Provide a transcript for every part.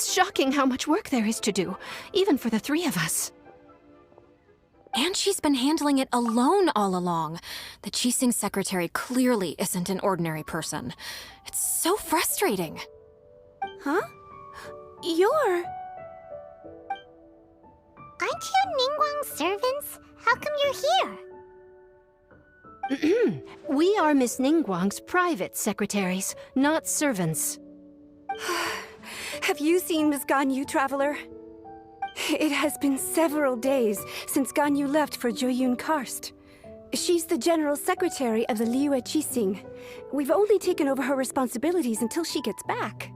It's shocking how much work there is to do, even for the three of us. And she's been handling it alone all along. The Qixing secretary clearly isn't an ordinary person. It's so frustrating. Huh? You're... Aren't you Ningguang's servants? How come you're here? We are Miss Ningguang's private secretaries, not servants. Have you seen Miss Ganyu, Traveler? It has been several days since Ganyu left for Joyun Karst. She's the general secretary of the Liyue Qixing. We've only taken over her responsibilities until she gets back.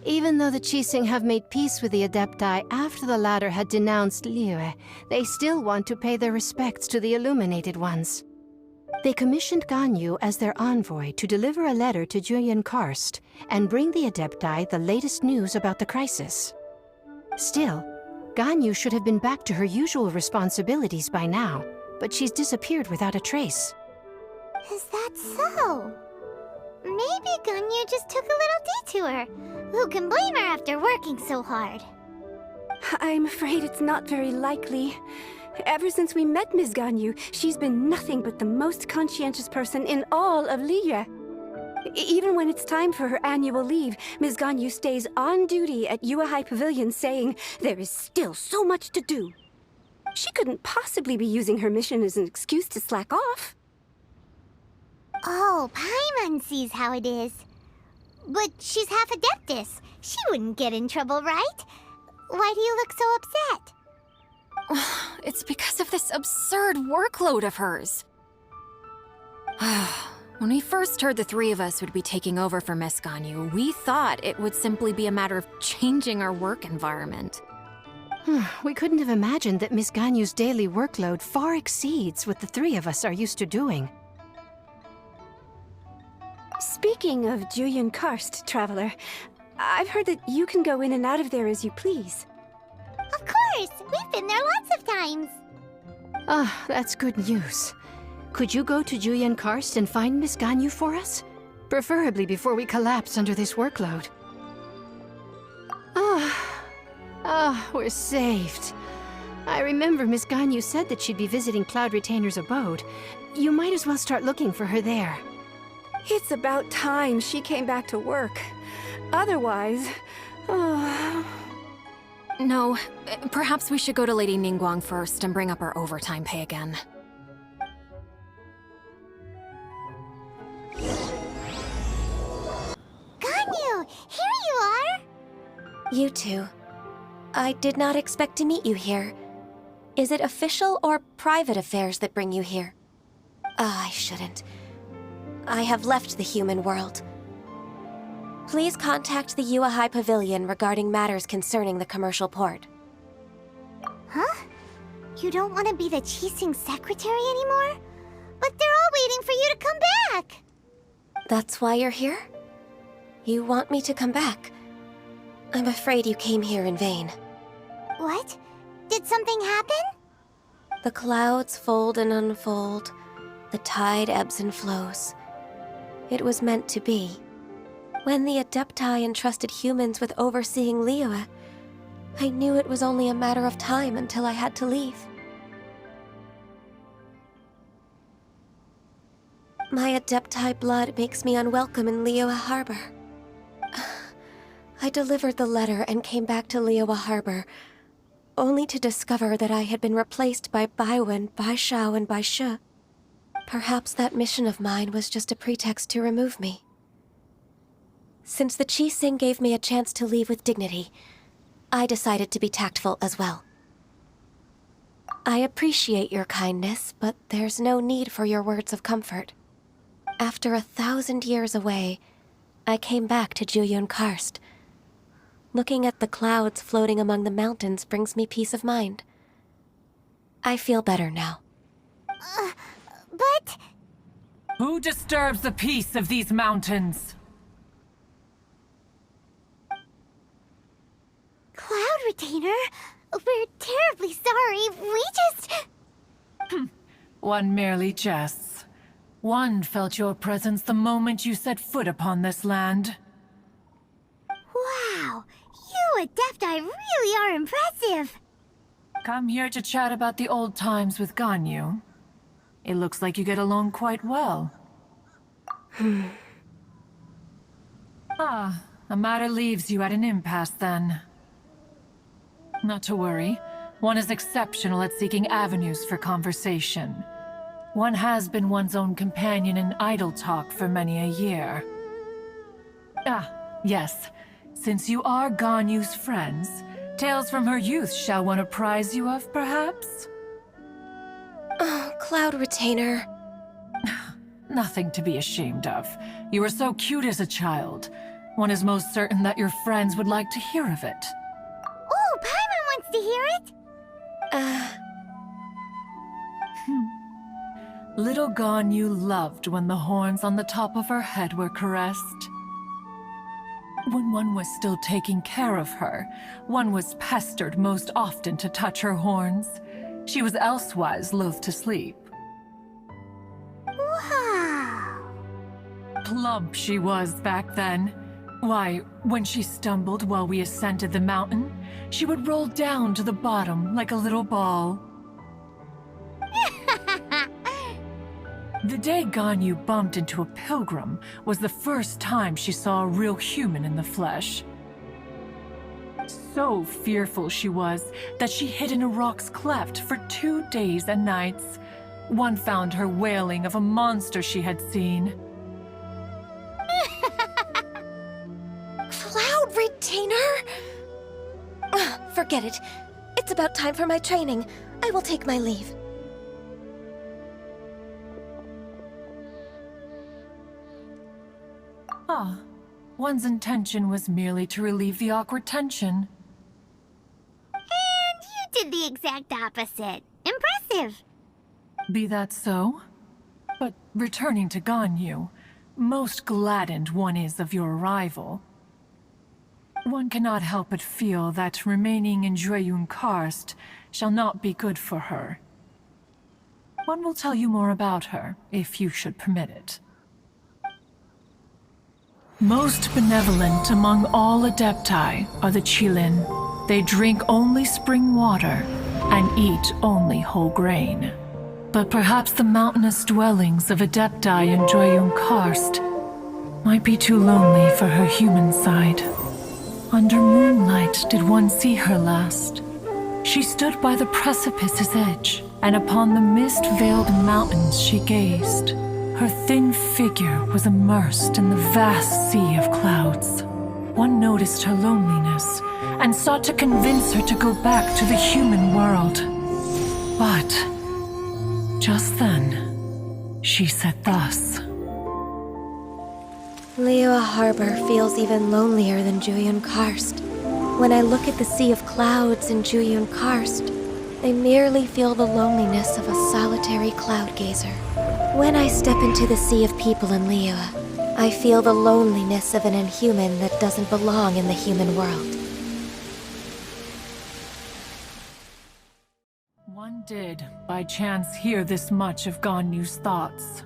Even though the Qixing have made peace with the Adepti after the latter had denounced Liyue, they still want to pay their respects to the Illuminated Ones. They commissioned Ganyu as their envoy to deliver a letter to Joyun Karst and bring the Adepti the latest news about the crisis. Still, Ganyu should have been back to her usual responsibilities by now, but she's disappeared without a trace. Is that so? Maybe Ganyu just took a little detour. Who can blame her after working so hard? I'm afraid it's not very likely. Ever since we met Ms. Ganyu, she's been nothing but the most conscientious person in all of Liyue. Even when it's time for her annual leave, Ms. Ganyu stays on duty at Yuehai Pavilion saying there is still so much to do. She couldn't possibly be using her mission as an excuse to slack off. Oh, Paimon sees how it is. But she's half Adeptus. She wouldn't get in trouble, right? Why do you look so upset? It's because of this absurd workload of hers. When we first heard the three of us would be taking over for Miss Ganyu, we thought it would simply be a matter of changing our work environment. We couldn't have imagined that Miss Ganyu's daily workload far exceeds what the three of us are used to doing. Speaking of Joyun Karst, Traveler, I've heard that you can go in and out of there as you please. Of course! We've been there lots of times! That's good news. Could you go to Joyun Karst and find Miss Ganyu for us? Preferably before we collapse under this workload. We're saved. I remember Miss Ganyu said that she'd be visiting Cloud Retainer's abode. You might as well start looking for her there. It's about time she came back to work. Otherwise... No, perhaps we should go to Lady Ningguang first and bring up our overtime pay again. Ganyu! Here you are! You two. I did not expect to meet you here. Is it official or private affairs that bring you here? I shouldn't. I have left the human world. Please contact the Yuehai Pavilion regarding matters concerning the commercial port. Huh? You don't want to be the Qixing secretary anymore? But they're all waiting for you to come back! That's why you're here? You want me to come back? I'm afraid you came here in vain. What? Did something happen? The clouds fold and unfold. The tide ebbs and flows. It was meant to be. When the Adepti entrusted humans with overseeing Liyue, I knew it was only a matter of time until I had to leave. My Adepti blood makes me unwelcome in Liyue Harbor. I delivered the letter and came back to Liyue Harbor, only to discover that I had been replaced by Baiwen, Baishao, and Baishe. Perhaps that mission of mine was just a pretext to remove me. Since the Qixing gave me a chance to leave with dignity, I decided to be tactful as well. I appreciate your kindness, but there's no need for your words of comfort. After 1,000 years away, I came back to Joyun Karst. Looking at the clouds floating among the mountains brings me peace of mind. I feel better now. But... Who disturbs the peace of these mountains? Cloud Retainer? We're terribly sorry. We just... One merely jests. One felt your presence the moment you set foot upon this land. Wow. Adepti really are impressive. Come here to chat about the old times with Ganyu. It looks like you get along quite well. A matter leaves you at an impasse then. Not to worry. One is exceptional at seeking avenues for conversation. One has been one's own companion in idle talk for many a year. Yes. Since you are Ganyu's friends, tales from her youth shall one apprise you of, perhaps? Oh, Cloud Retainer. Nothing to be ashamed of. You were so cute as a child. One is most certain that your friends would like to hear of it. Oh, Paimon wants to hear it. Little Ganyu loved when the horns on the top of her head were caressed. When one was still taking care of her, one was pestered most often to touch her horns. She was elsewise loath to sleep. Wow. Plump she was back then. Why, when she stumbled while we ascended the mountain, she would roll down to the bottom like a little ball. The day Ganyu bumped into a pilgrim was the first time she saw a real human in the flesh. So fearful she was that she hid in a rock's cleft for 2 days and nights. One found her wailing of a monster she had seen. Cloud Retainer? Forget it. It's about time for my training. I will take my leave. One's intention was merely to relieve the awkward tension. And you did the exact opposite. Impressive. Be that so? But returning to Ganyu, most gladdened one is of your arrival. One cannot help but feel that remaining in Jueyun Karst shall not be good for her. One will tell you more about her, if you should permit it. Most benevolent among all Adepti are the Qilin. They drink only spring water and eat only whole grain. But perhaps the mountainous dwellings of Adepti in Jueyun Karst might be too lonely for her human side. Under moonlight did one see her last. She stood by the precipice's edge, and upon the mist-veiled mountains she gazed. Her thin figure was immersed in the vast sea of clouds. One noticed her loneliness and sought to convince her to go back to the human world. But just then, she said thus. Liyue Harbor feels even lonelier than Jueyun Karst. When I look at the sea of clouds in Jueyun Karst, I merely feel the loneliness of a solitary cloud gazer. When I step into the sea of people in Liyue, I feel the loneliness of an inhuman that doesn't belong in the human world. One did, by chance, hear this much of Ganyu's thoughts.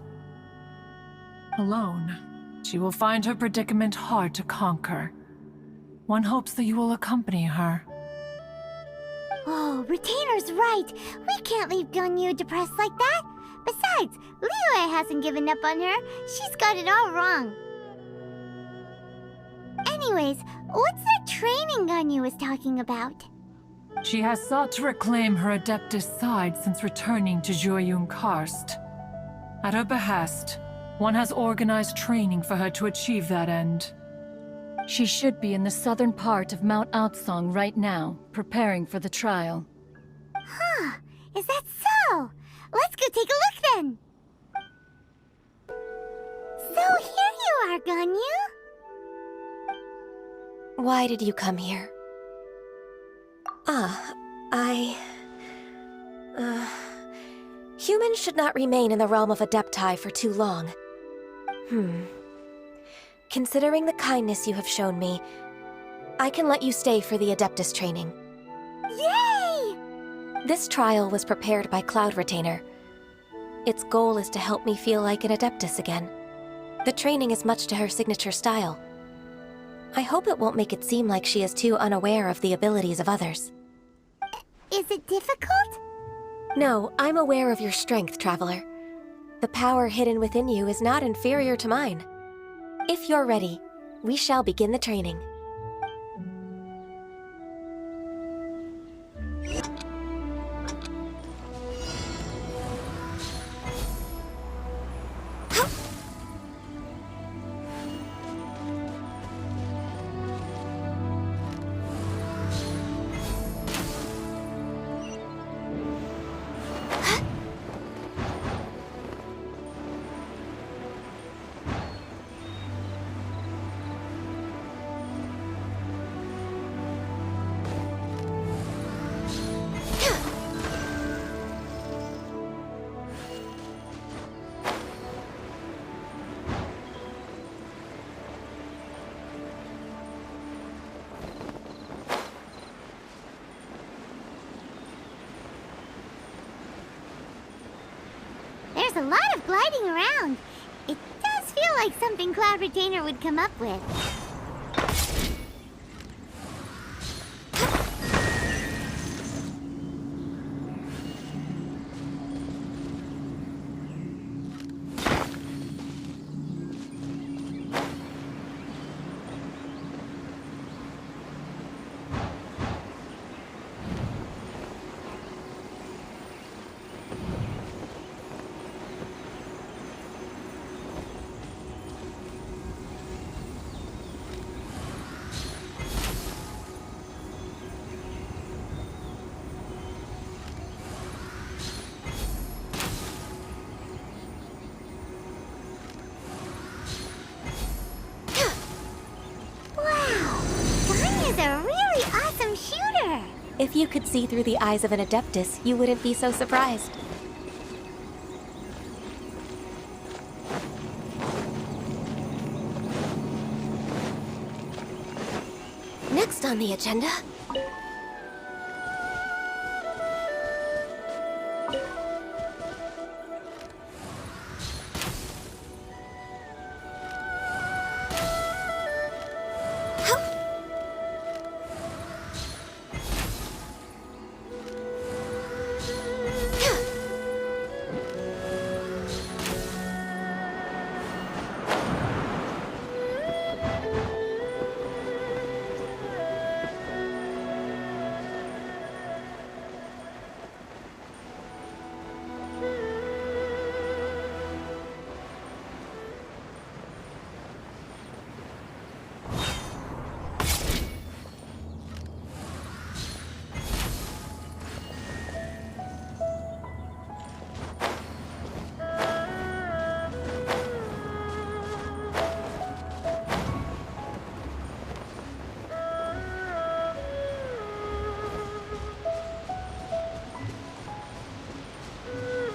Alone, she will find her predicament hard to conquer. One hopes that you will accompany her. Oh, Retainer's right. We can't leave Ganyu depressed like that. Besides, Liyue hasn't given up on her. She's got it all wrong. Anyways, what's that training Ganyu was talking about? She has sought to reclaim her Adeptus side since returning to Jueyun Karst. At her behest, one has organized training for her to achieve that end. She should be in the southern part of Mount Aotsong right now, preparing for the trial. Huh, is that so? Let's go take a look then. So here you are, Ganyu. Why did you come here? Humans should not remain in the realm of Adepti for too long. Considering the kindness you have shown me, I can let you stay for the Adeptus training. Yay! This trial was prepared by Cloud Retainer. Its goal is to help me feel like an Adeptus again. The training is much to her signature style. I hope it won't make it seem like she is too unaware of the abilities of others. Is it difficult? No, I'm aware of your strength, Traveler. The power hidden within you is not inferior to mine. If you're ready, we shall begin the training. There's a lot of gliding around. It does feel like something Cloud Retainer would come up with. Ganyu's a really awesome shooter! If you could see through the eyes of an Adeptus, you wouldn't be so surprised. Next on the agenda...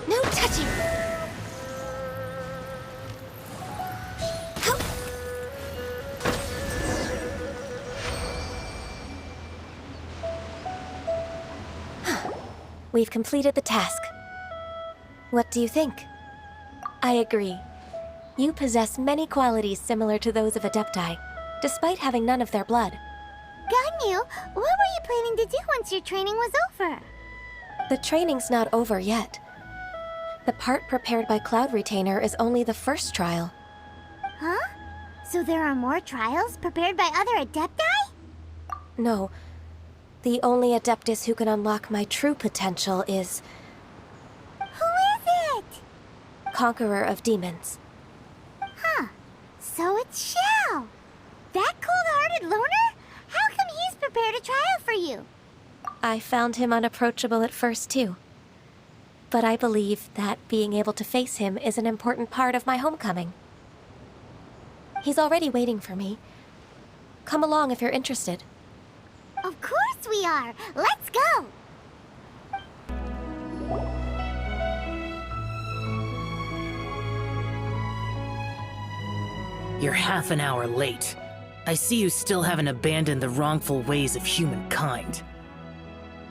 No touching! We've completed the task. What do you think? I agree. You possess many qualities similar to those of Adepti, despite having none of their blood. Ganyu, what were you planning to do once your training was over? The training's not over yet. The part prepared by Cloud Retainer is only the first trial. Huh? So there are more trials prepared by other Adepti? No. The only Adeptus who can unlock my true potential is... Who is it? Conqueror of Demons. Huh. So it's Xiao. That cold-hearted loner? How come he's prepared a trial for you? I found him unapproachable at first, too. But I believe that being able to face him is an important part of my homecoming. He's already waiting for me. Come along if you're interested. Of course we are! Let's go! You're half an hour late. I see you still haven't abandoned the wrongful ways of humankind.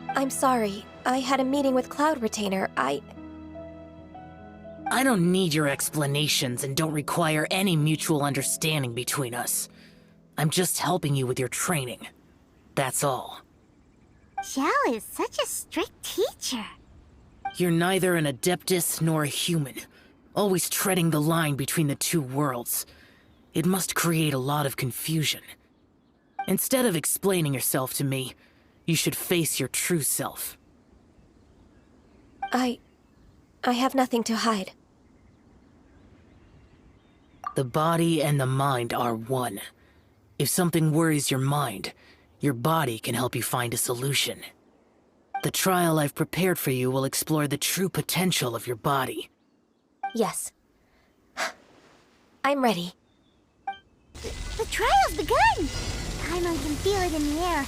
I'm sorry. I had a meeting with Cloud Retainer. I don't need your explanations and don't require any mutual understanding between us. I'm just helping you with your training. That's all. Xiao is such a strict teacher. You're neither an Adeptus nor a human, always treading the line between the two worlds. It must create a lot of confusion. Instead of explaining yourself to me, you should face your true self. I have nothing to hide. The body and the mind are one. If something worries your mind, your body can help you find a solution. The trial I've prepared for you will explore the true potential of your body. Yes. I'm ready. The trial's begun! Paimon can feel it in the air.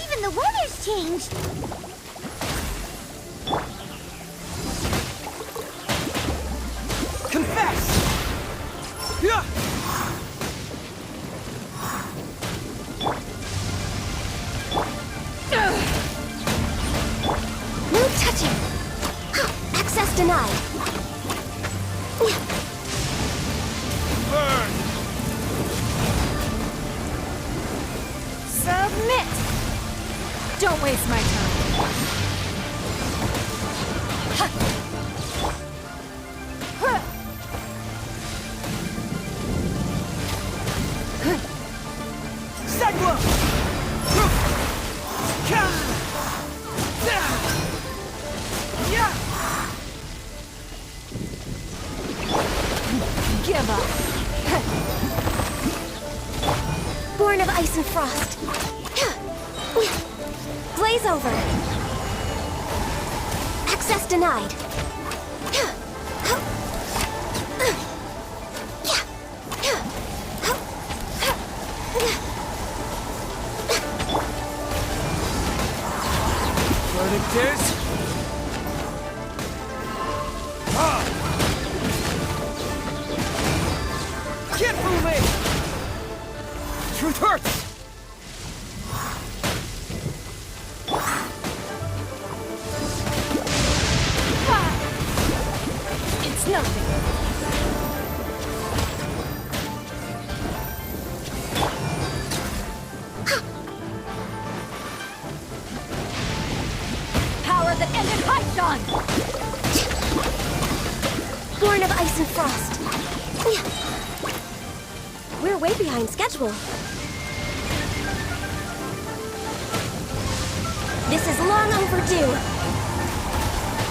Even the weather's changed. Confess! Yeah! No touching! Access denied. Burn! Submit! Don't waste my time. Cyclone! Give up. Born of ice and frost. Blaze over. Access denied. Verdict is... Can't fool me! Truth hurts! It's nothing. Power that ended Python! Born of ice and frost. We're way behind schedule. This is long overdue.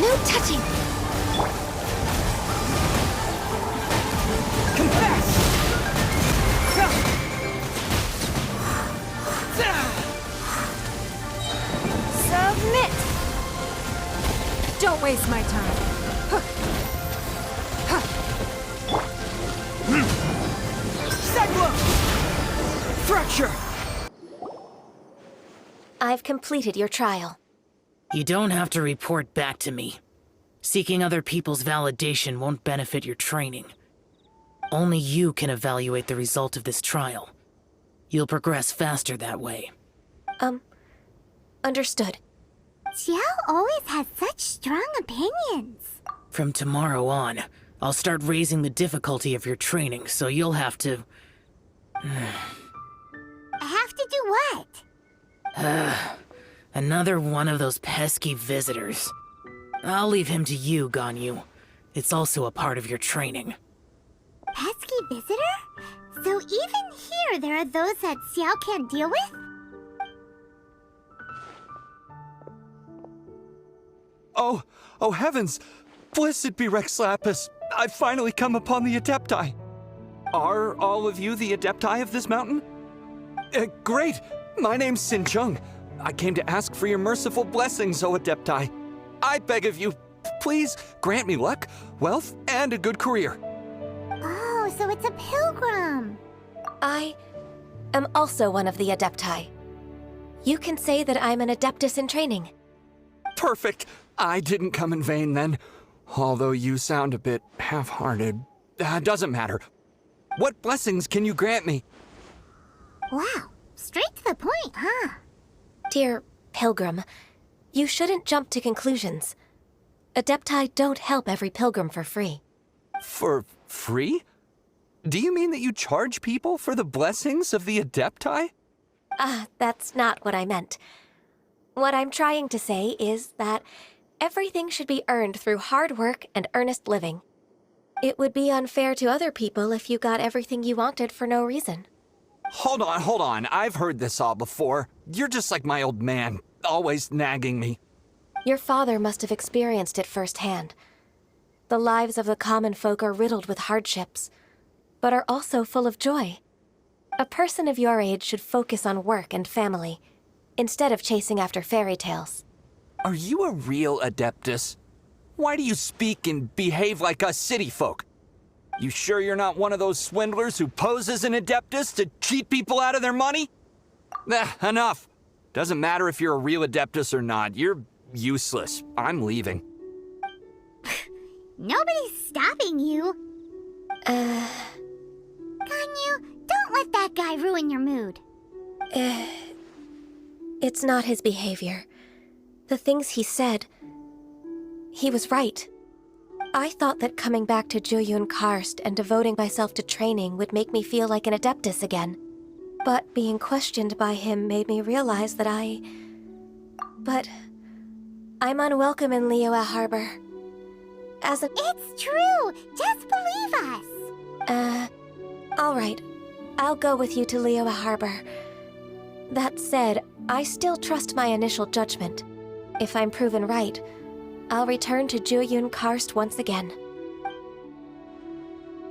No touching. Confess! Submit! Don't waste my time. Cyclone! Fracture! I've completed your trial. You don't have to report back to me. Seeking other people's validation won't benefit your training. Only you can evaluate the result of this trial. You'll progress faster that way. Understood. Xiao always has such strong opinions. From tomorrow on, I'll start raising the difficulty of your training, so you'll have to... Have to do what? Another one of those pesky visitors. I'll leave him to you, Ganyu. It's also a part of your training. Pesky visitor? So even here there are those that Xiao can't deal with? Oh heavens! Blessed be Rex Lapis! I've finally come upon the Adepti! Are all of you the Adepti of this mountain? Great! My name's Sin Chung. I came to ask for your merciful blessings, O Adepti. I beg of you, please grant me luck, wealth, and a good career. Oh, so it's a pilgrim. I am also one of the Adepti. You can say that I'm an Adeptus in training. Perfect! I didn't come in vain then. Although you sound a bit half-hearted. Doesn't matter. What blessings can you grant me? Wow, straight to the point, huh? Dear Pilgrim, you shouldn't jump to conclusions. Adepti don't help every pilgrim for free. For free? Do you mean that you charge people for the blessings of the Adepti? That's not what I meant. What I'm trying to say is that everything should be earned through hard work and earnest living. It would be unfair to other people if you got everything you wanted for no reason. Hold on. I've heard this all before. You're just like my old man, always nagging me. Your father must have experienced it firsthand. The lives of the common folk are riddled with hardships, but are also full of joy. A person of your age should focus on work and family, instead of chasing after fairy tales. Are you a real Adeptus? Why do you speak and behave like us city folk? You sure you're not one of those swindlers who poses an Adeptus to cheat people out of their money? Enough. Doesn't matter if you're a real Adeptus or not. You're useless. I'm leaving. Nobody's stopping you. Ganyu, don't let that guy ruin your mood. It's not his behavior. The things he said, he was right. I thought that coming back to Jueyun Karst and devoting myself to training would make me feel like an Adeptus again. But being questioned by him made me realize that But I'm unwelcome in Liyue Harbor. It's true! Just believe us! All right. I'll go with you to Liyue Harbor. That said, I still trust my initial judgment. If I'm proven right, I'll return to Jueyun Karst once again.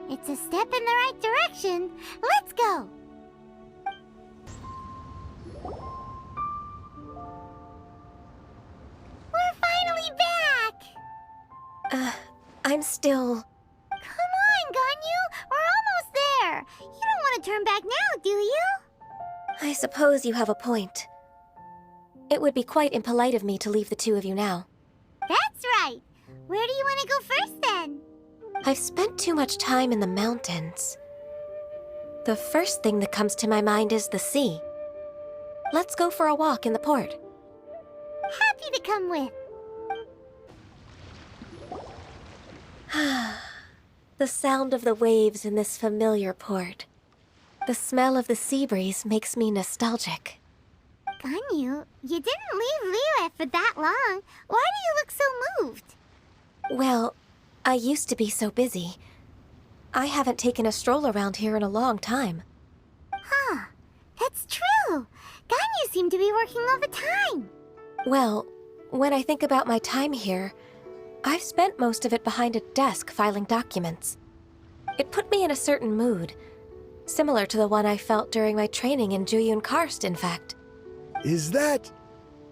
It's a step in the right direction. Let's go! We're finally back! I'm still... Come on, Ganyu! We're almost there! You don't want to turn back now, do you? I suppose you have a point. It would be quite impolite of me to leave the two of you now. That's right! Where do you want to go first, then? I've spent too much time in the mountains. The first thing that comes to my mind is the sea. Let's go for a walk in the port. Happy to come with. The sound of the waves in this familiar port. The smell of the sea breeze makes me nostalgic. Ganyu, you didn't leave Liyue for that long. Why do you look so moved? Well, I used to be so busy. I haven't taken a stroll around here in a long time. Huh. That's true. Ganyu seemed to be working all the time. Well, when I think about my time here, I've spent most of it behind a desk filing documents. It put me in a certain mood, similar to the one I felt during my training in Jueyun Karst, in fact. Is that...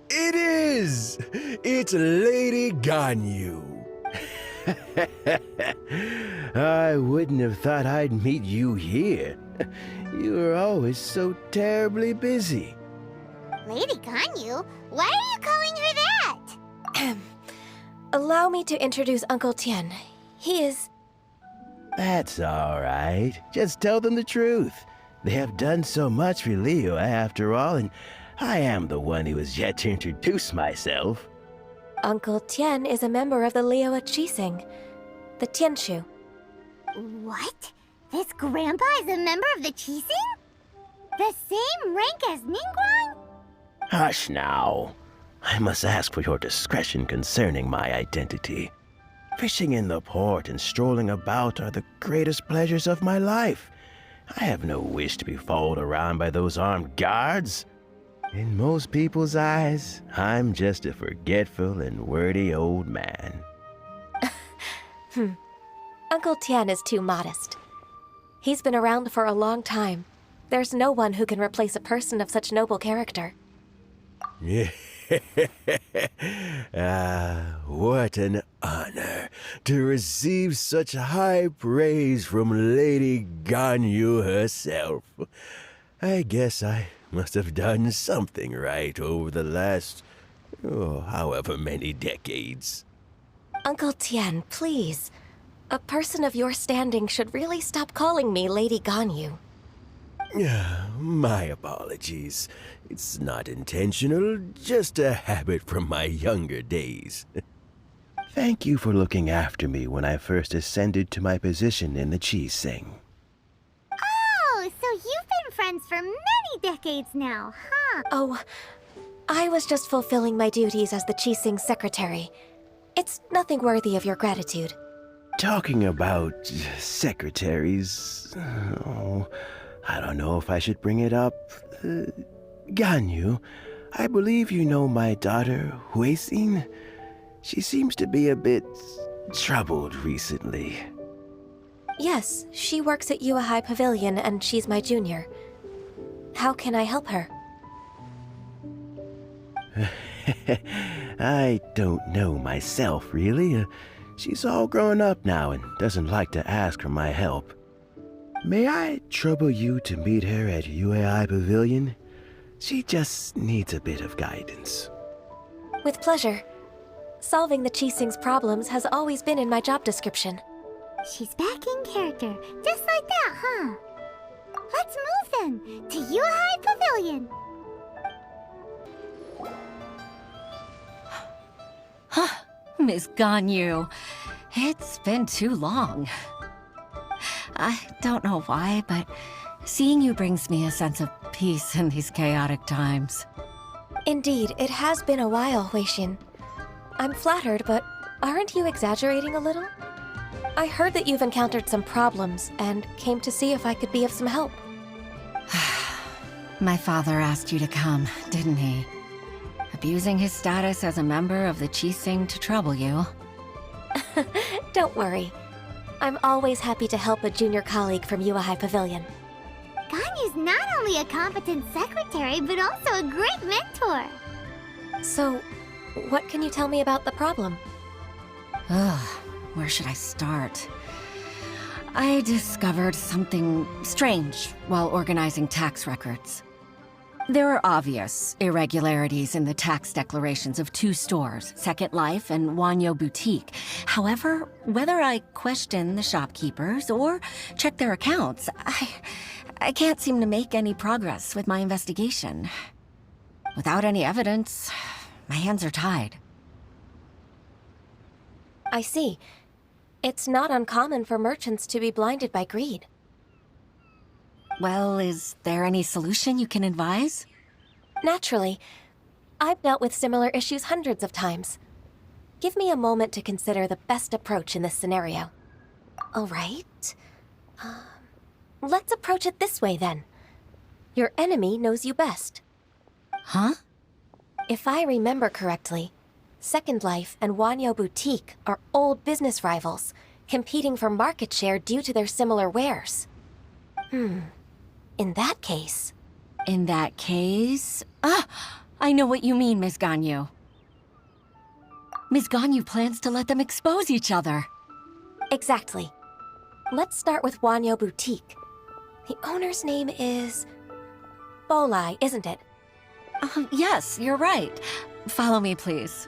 It is! It's Lady Ganyu. I wouldn't have thought I'd meet you here. You were always so terribly busy. Lady Ganyu? Why are you calling her that? Allow me to introduce Uncle Tien. He is... That's all right. Just tell them the truth. They have done so much for Liyue after all, and I am the one who has yet to introduce myself. Uncle Tien is a member of the Liyue Qixing, the Tianshu. What? This grandpa is a member of the Qixing? The same rank as Ningguang? Hush now. I must ask for your discretion concerning my identity. Fishing in the port and strolling about are the greatest pleasures of my life. I have no wish to be followed around by those armed guards. In most people's eyes, I'm just a forgetful and wordy old man. Uncle Tien is too modest. He's been around for a long time. There's no one who can replace a person of such noble character. What an honor to receive such high praise from Lady Ganyu herself. I guess I must have done something right over the last, however many decades. Uncle Tien, please. A person of your standing should really stop calling me Lady Ganyu. My apologies. It's not intentional, just a habit from my younger days. Thank you for looking after me when I first ascended to my position in the Qixing. friends for many decades now, huh? Oh, I was just fulfilling my duties as the Qixing's secretary. It's nothing worthy of your gratitude. Talking about secretaries, oh, I don't know if I should bring it up. Ganyu, I believe you know my daughter, Huixin. She seems to be a bit troubled recently. Yes, she works at Yua High Pavilion and she's my junior. How can I help her? I don't know myself, really. She's all grown up now and doesn't like to ask for my help. May I trouble you to meet her at UAI Pavilion? She just needs a bit of guidance. With pleasure. Solving the Qixing's problems has always been in my job description. She's back in character, just like that, huh? Let's move then, to Yuhai Pavilion. Miss Ganyu, it's been too long. I don't know why, but seeing you brings me a sense of peace in these chaotic times. Indeed, it has been a while, Huixin. I'm flattered, but aren't you exaggerating a little? I heard that you've encountered some problems and came to see if I could be of some help. My father asked you to come, didn't he? Abusing his status as a member of the Qixing to trouble you. Don't worry. I'm always happy to help a junior colleague from Yua High Pavilion. Ganyu's not only a competent secretary, but also a great mentor. So, what can you tell me about the problem? Ugh, where should I start? I discovered something strange while organizing tax records. There are obvious irregularities in the tax declarations of two stores, Second Life and Wanyo Boutique. However, whether I question the shopkeepers or check their accounts, I can't seem to make any progress with my investigation. Without any evidence, my hands are tied. I see. It's not uncommon for merchants to be blinded by greed. Well, is there any solution you can advise? Naturally. I've dealt with similar issues hundreds of times. Give me a moment to consider the best approach in this scenario. All right. Let's approach it this way, then. Your enemy knows you best. Huh? If I remember correctly, Second Life and Wanyo Boutique are old business rivals, competing for market share due to their similar wares. In that case... In that case... I know what you mean, Miss Ganyu. Miss Ganyu plans to let them expose each other. Exactly. Let's start with Wanyo Boutique. The owner's name is... Bolai, isn't it? Yes, you're right. Follow me, please.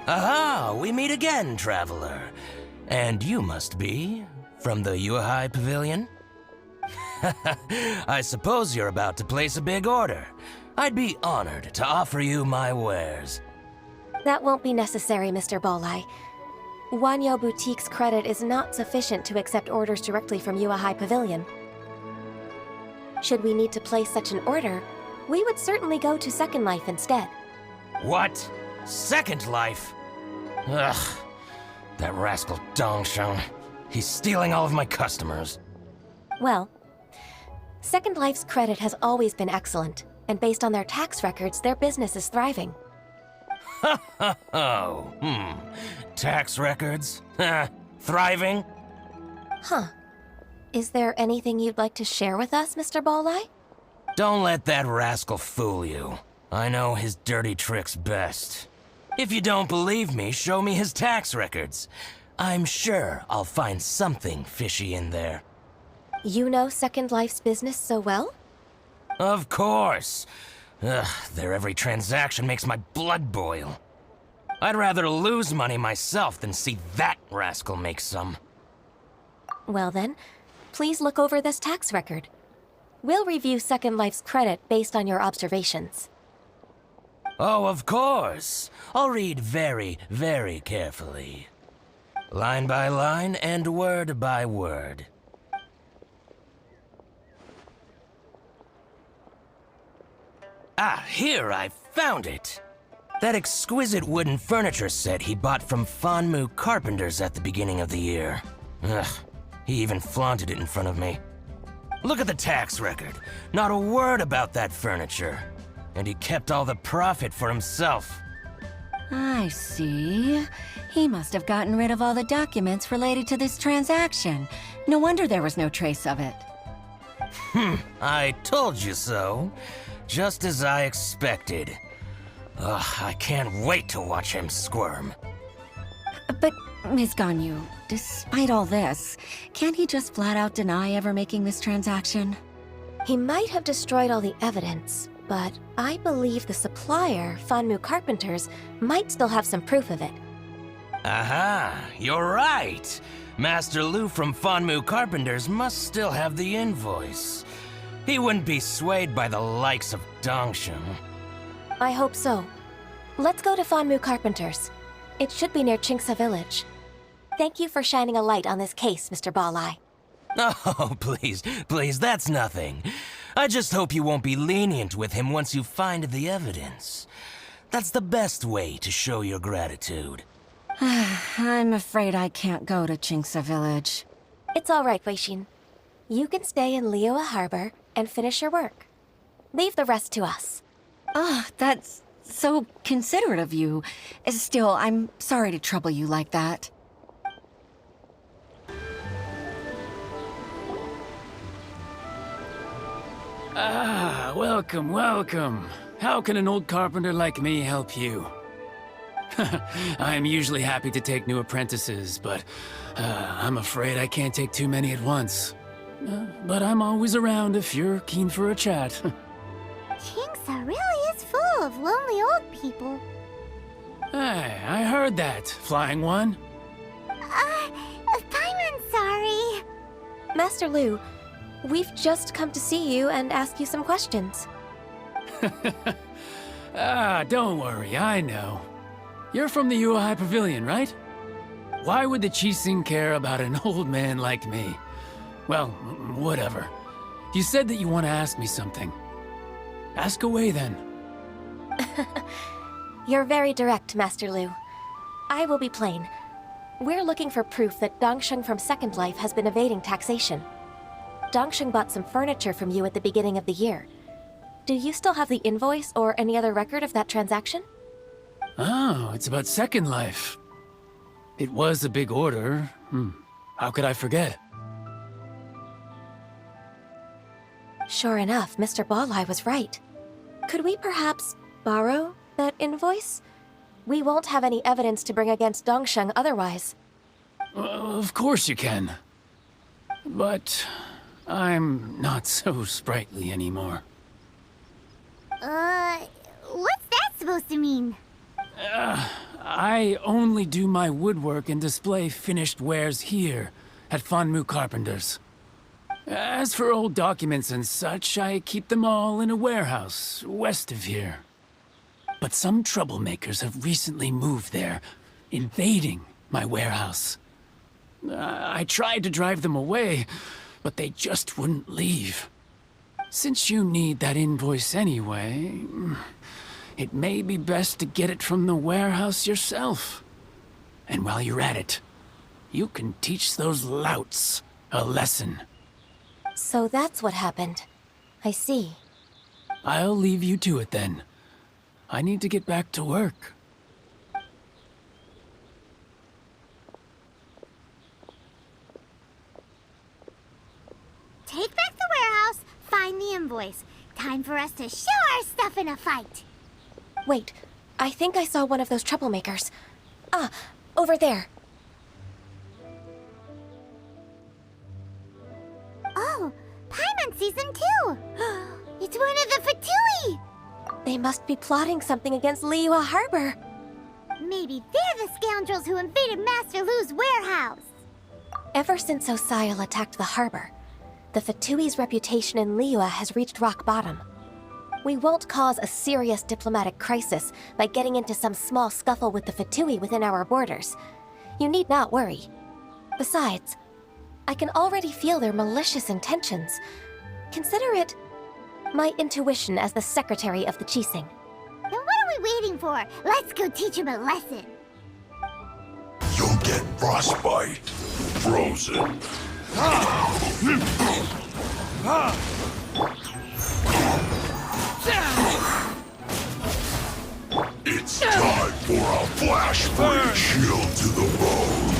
Aha! We meet again, traveler. And you must be from the Yuhai Pavilion? I suppose you're about to place a big order. I'd be honored to offer you my wares. That won't be necessary, Mr. Bolai. Wanyo Boutique's credit is not sufficient to accept orders directly from Yua High Pavilion. Should we need to place such an order, we would certainly go to Second Life instead. What? Second Life? Ugh. That rascal Dongsheng. He's stealing all of my customers. Well, Second Life's credit has always been excellent, and based on their tax records, their business is thriving. Tax records? Thriving? Huh. Is there anything you'd like to share with us, Mr. Bolai? Don't let that rascal fool you. I know his dirty tricks best. If you don't believe me, show me his tax records. I'm sure I'll find something fishy in there. You know Second Life's business so well? Of course. Ugh, their every transaction makes my blood boil. I'd rather lose money myself than see that rascal make some. Well then, please look over this tax record. We'll review Second Life's credit based on your observations. Oh, of course. I'll read very, very carefully. Line by line and word by word. Ah, here, I found it. That exquisite wooden furniture set he bought from Fanmu Carpenters at the beginning of the year. Ugh, he even flaunted it in front of me. Look at the tax record. Not a word about that furniture. And he kept all the profit for himself. I see. He must have gotten rid of all the documents related to this transaction. No wonder there was no trace of it. I told you so. Just as I expected. Ugh, I can't wait to watch him squirm. But, Ms. Ganyu, despite all this, can't he just flat out deny ever making this transaction? He might have destroyed all the evidence, but I believe the supplier, Fanmu Carpenters, might still have some proof of it. Aha, you're right. Master Lu from Fanmu Carpenters must still have the invoice. He wouldn't be swayed by the likes of Dongsheng. I hope so. Let's go to Fanmu Carpenters. It should be near Chingsa Village. Thank you for shining a light on this case, Mr. Balai. Oh, please, that's nothing. I just hope you won't be lenient with him once you find the evidence. That's the best way to show your gratitude. I'm afraid I can't go to Chingsa Village. It's all right, Weixin. You can stay in Liyue Harbor and finish your work. Leave the rest to us. Oh, that's so considerate of you. Still, I'm sorry to trouble you like that. Ah, welcome, welcome. How can an old carpenter like me help you? I'm usually happy to take new apprentices, but I'm afraid I can't take too many at once. But I'm always around if you're keen for a chat. Chingsa really is full of lonely old people. Hey, I heard that, Flying One. Paimon's sorry. Master Lu, we've just come to see you and ask you some questions. Don't worry, I know. You're from the Yuehai Pavilion, right? Why would the Qixing care about an old man like me? Well, whatever. You said that you want to ask me something. Ask away, then. You're very direct, Master Lu. I will be plain. We're looking for proof that Dongsheng from Second Life has been evading taxation. Dongsheng bought some furniture from you at the beginning of the year. Do you still have the invoice or any other record of that transaction? Oh, it's about Second Life. It was a big order. How could I forget? Sure enough, Mr. Balai was right. Could we perhaps borrow that invoice? We won't have any evidence to bring against Dongsheng otherwise. Of course you can. But I'm not so sprightly anymore. What's that supposed to mean? I only do my woodwork and display finished wares here at Fanmu Carpenters. As for old documents and such, I keep them all in a warehouse west of here. But some troublemakers have recently moved there, invading my warehouse. I tried to drive them away, but they just wouldn't leave. Since you need that invoice anyway, it may be best to get it from the warehouse yourself. And while you're at it, you can teach those louts a lesson. So that's what happened. I see. I'll leave you to it then. I need to get back to work. Take back the warehouse, find the invoice. Time for us to show our stuff in a fight. Wait, I think I saw one of those troublemakers. Ah, over there. Oh, Paimon sees them too. It's one of the Fatui. They must be plotting something against Liyue Harbor. Maybe they're the scoundrels who invaded Master Lu's warehouse. Ever since Osial attacked the harbor, the Fatui's reputation in Liyue has reached rock bottom. We won't cause a serious diplomatic crisis by getting into some small scuffle with the Fatui within our borders. You need not worry. Besides, I can already feel their malicious intentions. Consider it My intuition as the secretary of the Qixing. Then what are we waiting for? Let's go teach him a lesson. You'll get frostbite. Frozen. It's time for a flash freeze shield to the bone.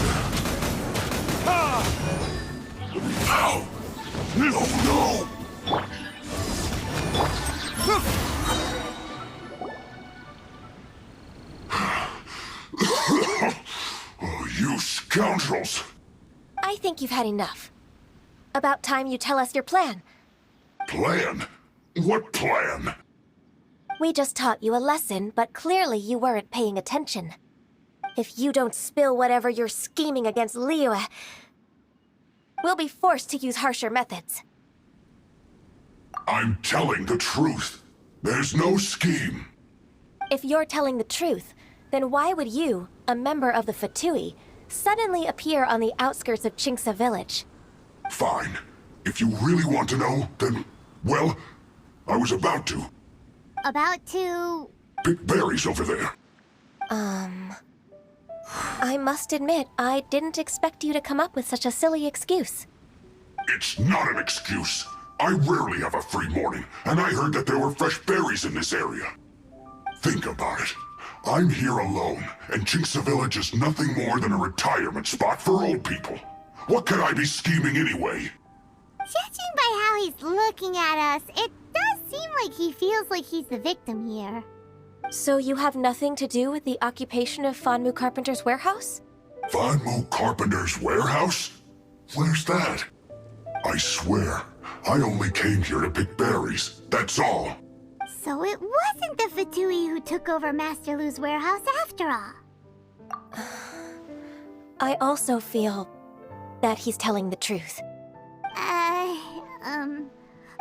Ow! No, no! Oh, you scoundrels! I think you've had enough. About time you tell us your plan. Plan? What plan? We just taught you a lesson, but clearly you weren't paying attention. If you don't spill whatever you're scheming against Liyue, we'll be forced to use harsher methods. I'm telling the truth. There's no scheme. If you're telling the truth, then why would you, a member of the Fatui, suddenly appear on the outskirts of Qingce village? Fine. If you really want to know, then, well, I was about to. About to... Pick berries over there. I must admit, I didn't expect you to come up with such a silly excuse. It's not an excuse. I rarely have a free morning, and I heard that there were fresh berries in this area. Think about it. I'm here alone, and Qingce Village is nothing more than a retirement spot for old people. What could I be scheming anyway? Judging by how he's looking at us, it does seem like he feels like he's the victim here. So you have nothing to do with the occupation of Fanmu Carpenter's warehouse? Fanmu Carpenter's warehouse? Where's that? I swear, I only came here to pick berries, that's all. So it wasn't the Fatui who took over Master Lu's warehouse after all. I also feel that he's telling the truth.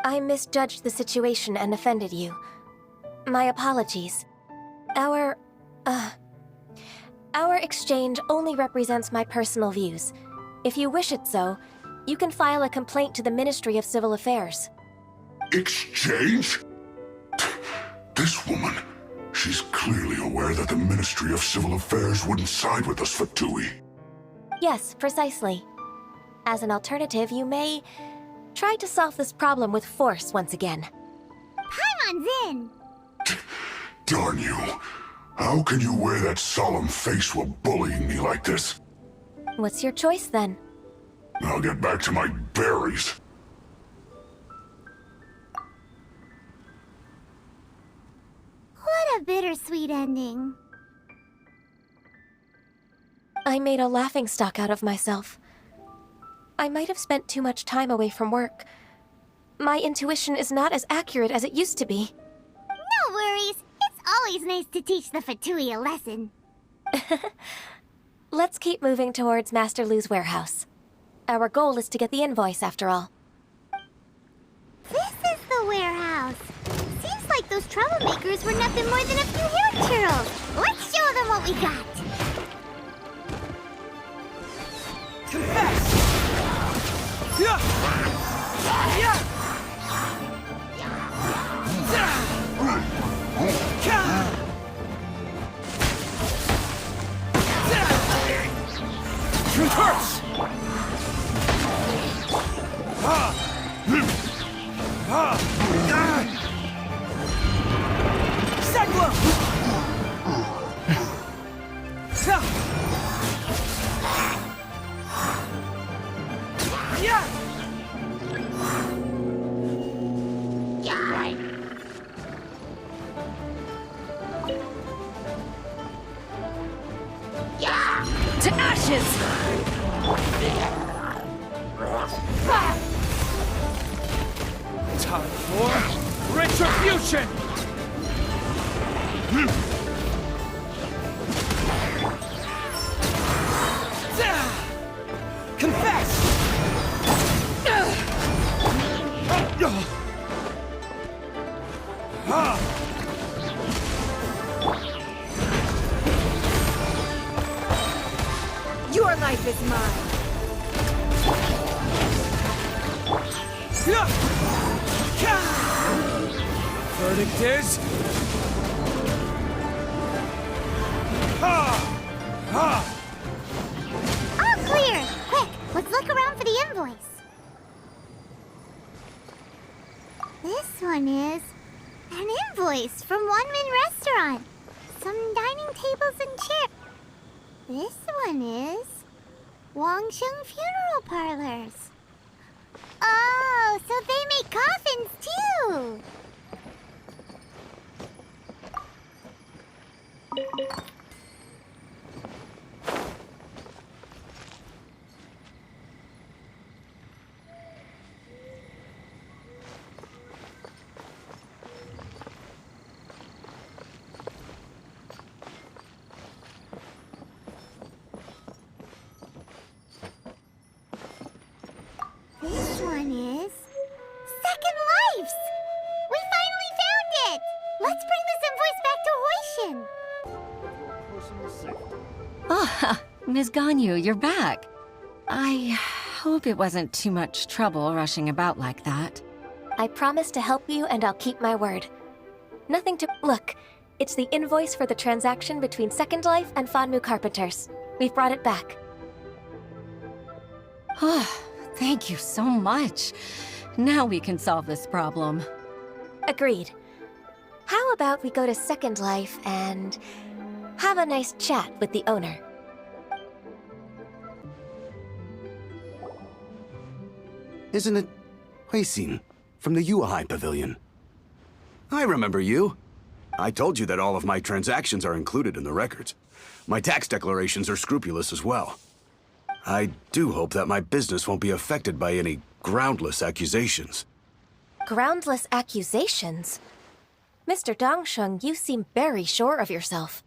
I misjudged the situation and offended you. My apologies. Our exchange only represents my personal views. If you wish it so, you can file a complaint to the Ministry of Civil Affairs. Exchange? This woman, she's clearly aware that the Ministry of Civil Affairs wouldn't side with us, Fatui. Yes, precisely. As an alternative, you may try to solve this problem with force once again. Paimon's in! Darn you. How can you wear that solemn face while bullying me like this? What's your choice, then? I'll get back to my berries. What a bittersweet ending. I made a laughingstock out of myself. I might have spent too much time away from work. My intuition is not as accurate as it used to be. No worries. It's always nice to teach the Fatui a lesson. Let's keep moving towards Master Lu's warehouse. Our goal is to get the invoice, after all. This is the warehouse. Seems like those troublemakers were nothing more than a few hair churls. Let's show them what we got. Confess! Yeah! Yeah! Truth hurts! To ashes! Time for retribution! Confess! Your life is mine. verdict is... Ha! Ha! All clear! Quick, let's look around for the invoice. This one is an invoice from One Min Restaurant. Some dining tables and chairs. This one is Wangsheng Funeral Parlors. Oh, so they make coffins too! This one is Second Lives! We finally found it! Let's bring this invoice back to Hoishin. Ah, Ms. Ganyu, you're back. I hope it wasn't too much trouble rushing about like that. I promise to help you, and I'll keep my word. Nothing to... Look, it's the invoice for the transaction between Second Life and Fanmu Carpenters. We've brought it back. Oh, thank you so much. Now we can solve this problem. Agreed. How about we go to Second Life and have a nice chat with the owner? Isn't it Huixin from the Yuehai Pavilion? I remember you. I told you that all of my transactions are included in the records. My tax declarations are scrupulous as well. I do hope that my business won't be affected by any groundless accusations. Groundless accusations? Mr. Dongsheng, you seem very sure of yourself.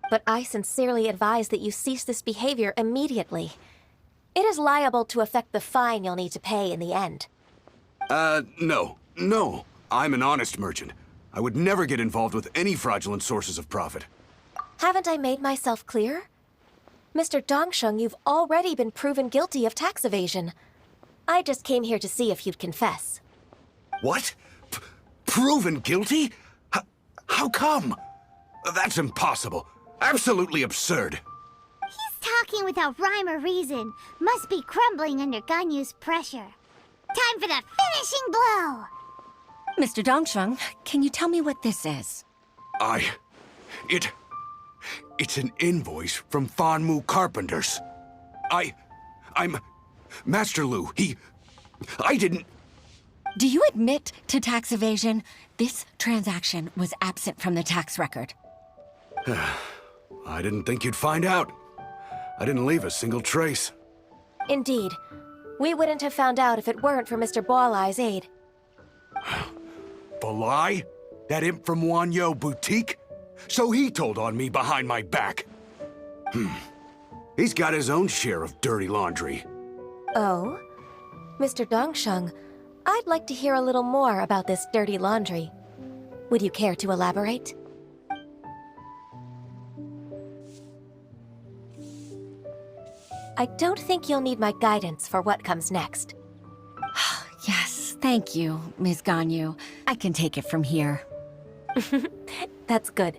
But I sincerely advise that you cease this behavior immediately. It is liable to affect the fine you'll need to pay in the end. No. I'm an honest merchant. I would never get involved with any fraudulent sources of profit. Haven't I made myself clear? Mr. Dongsheng, you've already been proven guilty of tax evasion. I just came here to see if you'd confess. What? Proven guilty? How come? That's impossible. Absolutely absurd. He's talking without rhyme or reason. Must be crumbling under Ganyu's pressure. Time for the finishing blow! Mr. Dongsheng, can you tell me what this is? It's an invoice from Fanmu Carpenters. I'm Master Lu. I didn't... Do you admit to tax evasion? This transaction was absent from the tax record. I didn't think you'd find out. I didn't leave a single trace. Indeed. We wouldn't have found out if it weren't for Mr. Boalai's aid. Balai? That imp from Wanyo Boutique? So he told on me behind my back. He's got his own share of dirty laundry. Oh? Mr. Dongsheng, I'd like to hear a little more about this dirty laundry. Would you care to elaborate? I don't think you'll need my guidance for what comes next. Yes, thank you, Ms. Ganyu. I can take it from here. That's good.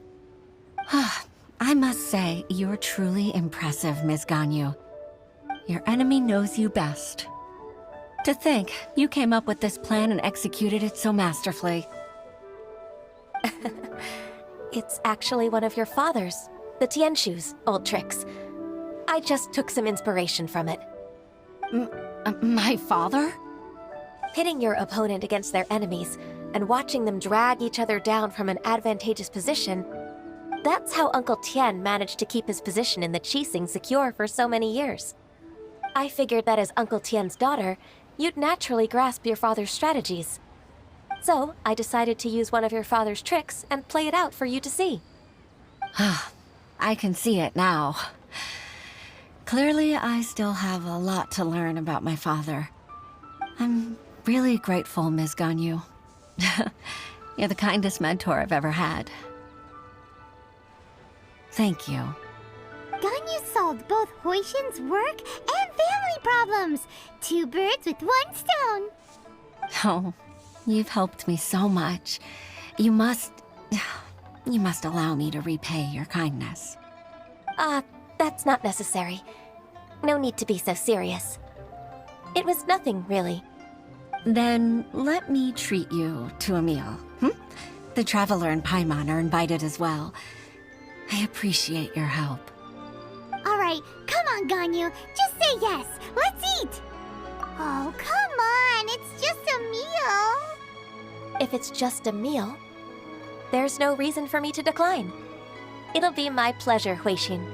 I must say, you're truly impressive, Ms. Ganyu. Your enemy knows you best. To think, you came up with this plan and executed it so masterfully. It's actually one of your father's, the Tianshu's, old tricks. I just took some inspiration from it. My father? Pitting your opponent against their enemies and watching them drag each other down from an advantageous position, that's how Uncle Tian managed to keep his position in the Qixing secure for so many years. I figured that as Uncle Tian's daughter, you'd naturally grasp your father's strategies. So, I decided to use one of your father's tricks and play it out for you to see. I can see it now. Clearly, I still have a lot to learn about my father. I'm really grateful, Ms. Ganyu. You're the kindest mentor I've ever had. Thank you. Ganyu solved both Huixin's work and family problems. 2 birds with 1 stone. Oh, You've helped me so much. You must allow me to repay your kindness. That's not necessary. No need to be so serious. It was nothing, really. Then let me treat you to a meal. The Traveler and Paimon are invited as well. I appreciate your help. All right, come on, Ganyu. Just say yes. Let's eat. Oh, come on. It's just a meal. If it's just a meal, there's no reason for me to decline. It'll be my pleasure, Huixin.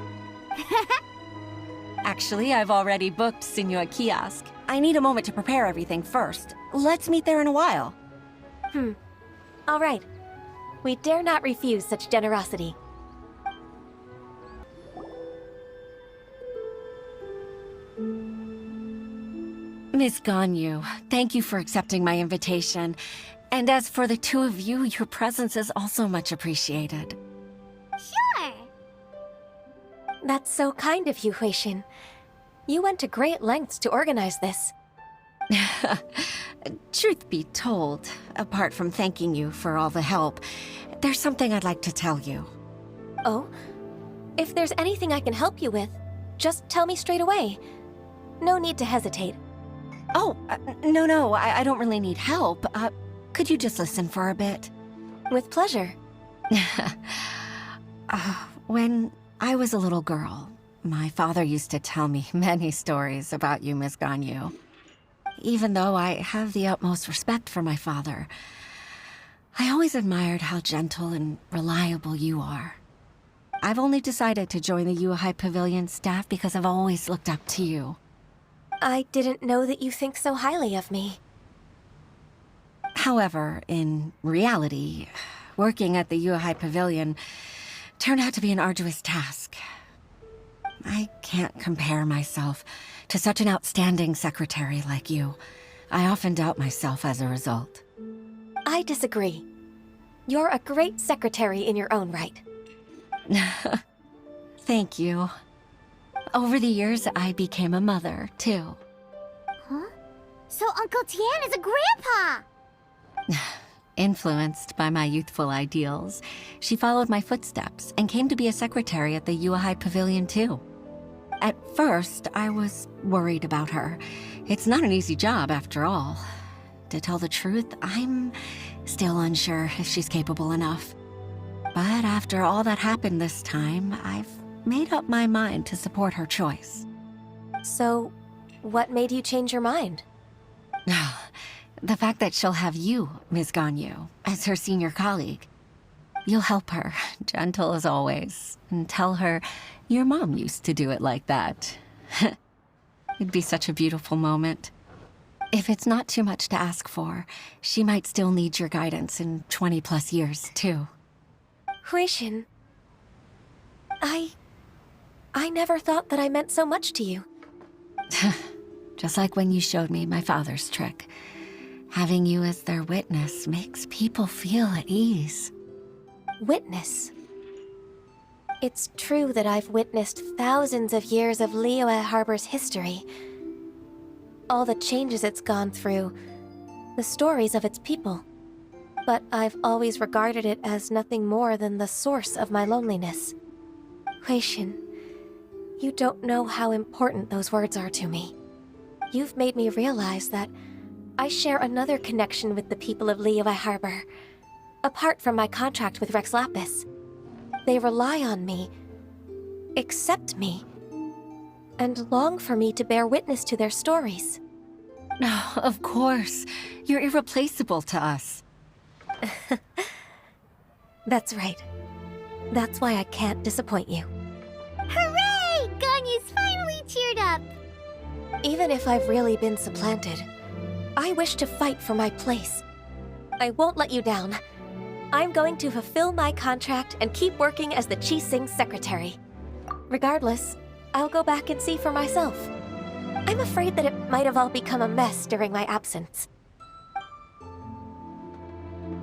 Actually, I've already booked Senua Kiosk. I need a moment to prepare everything first. Let's meet there in a while. All right. We dare not refuse such generosity. Miss Ganyu, thank you for accepting my invitation. And as for the two of you, your presence is also much appreciated. Sure. That's so kind of you, Huixin. You went to great lengths to organize this. Truth be told, apart from thanking you for all the help, there's something I'd like to tell you. Oh? If there's anything I can help you with, just tell me straight away. No need to hesitate. Oh, no, I don't really need help. Could you just listen for a bit? With pleasure. When I was a little girl, my father used to tell me many stories about you, Miss Ganyu. Even though I have the utmost respect for my father, I always admired how gentle and reliable you are. I've only decided to join the Yuehai Pavilion staff because I've always looked up to you. I didn't know that you think so highly of me. However, in reality, working at the Yuehai Pavilion turned out to be an arduous task. I can't compare myself to such an outstanding secretary like you. I often doubt myself as a result. I disagree. You're a great secretary in your own right. Thank you. Over the years, I became a mother, too. Huh? So Uncle Tian is a grandpa! Influenced by my youthful ideals, she followed my footsteps and came to be a secretary at the Yuehai Pavilion, too. At first, I was worried about her. It's not an easy job, after all. To tell the truth, I'm still unsure if she's capable enough. But after all that happened this time, I've made up my mind to support her choice. So, what made you change your mind? The fact that she'll have you, Ms. Ganyu, as her senior colleague. You'll help her, gentle as always, and tell her your mom used to do it like that. It'd be such a beautiful moment. If it's not too much to ask for, she might still need your guidance in 20+ years, too. Huixin, I never thought that I meant so much to you. Just like when you showed me my father's trick. Having you as their witness makes people feel at ease. Witness? It's true that I've witnessed thousands of years of Liyue Harbor's history. All the changes it's gone through, the stories of its people. But I've always regarded it as nothing more than the source of my loneliness. Huixin, you don't know how important those words are to me. You've made me realize that I share another connection with the people of Liyue Harbor, apart from my contract with Rex Lapis. They rely on me, accept me, and long for me to bear witness to their stories. No, of course. You're irreplaceable to us. That's right. That's why I can't disappoint you. Hooray! Ganyu's finally cheered up! Even if I've really been supplanted, I wish to fight for my place. I won't let you down. I'm going to fulfill my contract and keep working as the Qixing secretary. Regardless, I'll go back and see for myself. I'm afraid that it might have all become a mess during my absence.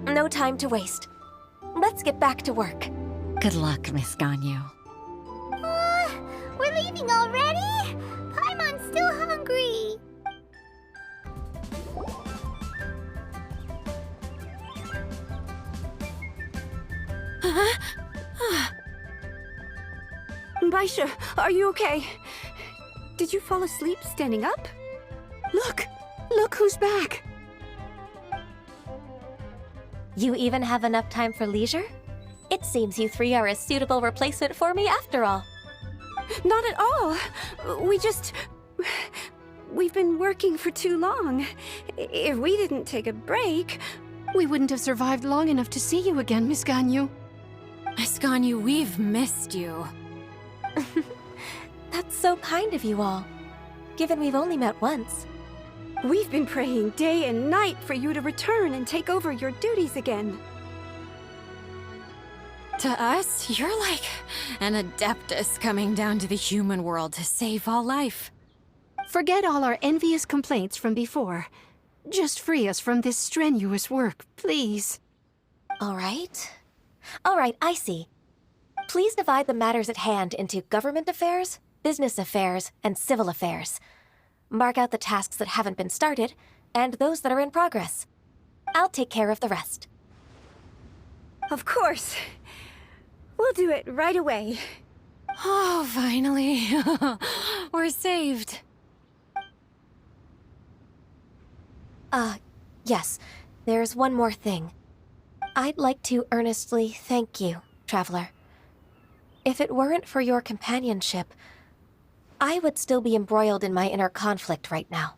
No time to waste. Let's get back to work. Good luck, Miss Ganyu. We're leaving already? Paimon's still hungry. Baisha, are you okay? Did you fall asleep standing up? Look! Look who's back! You even have enough time for leisure? It seems you three are a suitable replacement for me after all. Not at all. We've been working for too long. If we didn't take a break... We wouldn't have survived long enough to see you again, Miss Ganyu. Miss Ganyu, we've missed you. That's so kind of you all, given we've only met once. We've been praying day and night for you to return and take over your duties again. To us, you're like an adeptus coming down to the human world to save all life. Forget all our envious complaints from before. Just free us from this strenuous work, please. All right, I see. Please divide the matters at hand into government affairs, business affairs, and civil affairs. Mark out the tasks that haven't been started, and those that are in progress. I'll take care of the rest. Of course. We'll do it right away. Oh, finally. We're saved. Yes. There's one more thing. I'd like to earnestly thank you, Traveler. If it weren't for your companionship, I would still be embroiled in my inner conflict right now.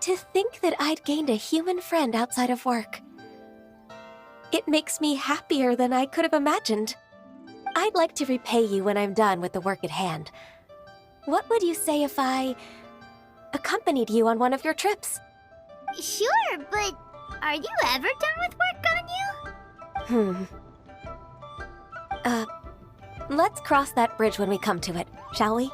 To think that I'd gained a human friend outside of work. It makes me happier than I could have imagined. I'd like to repay you when I'm done with the work at hand. What would you say if I accompanied you on one of your trips? Sure, but are you ever done with work, Ganyu? Let's cross that bridge when we come to it, shall we?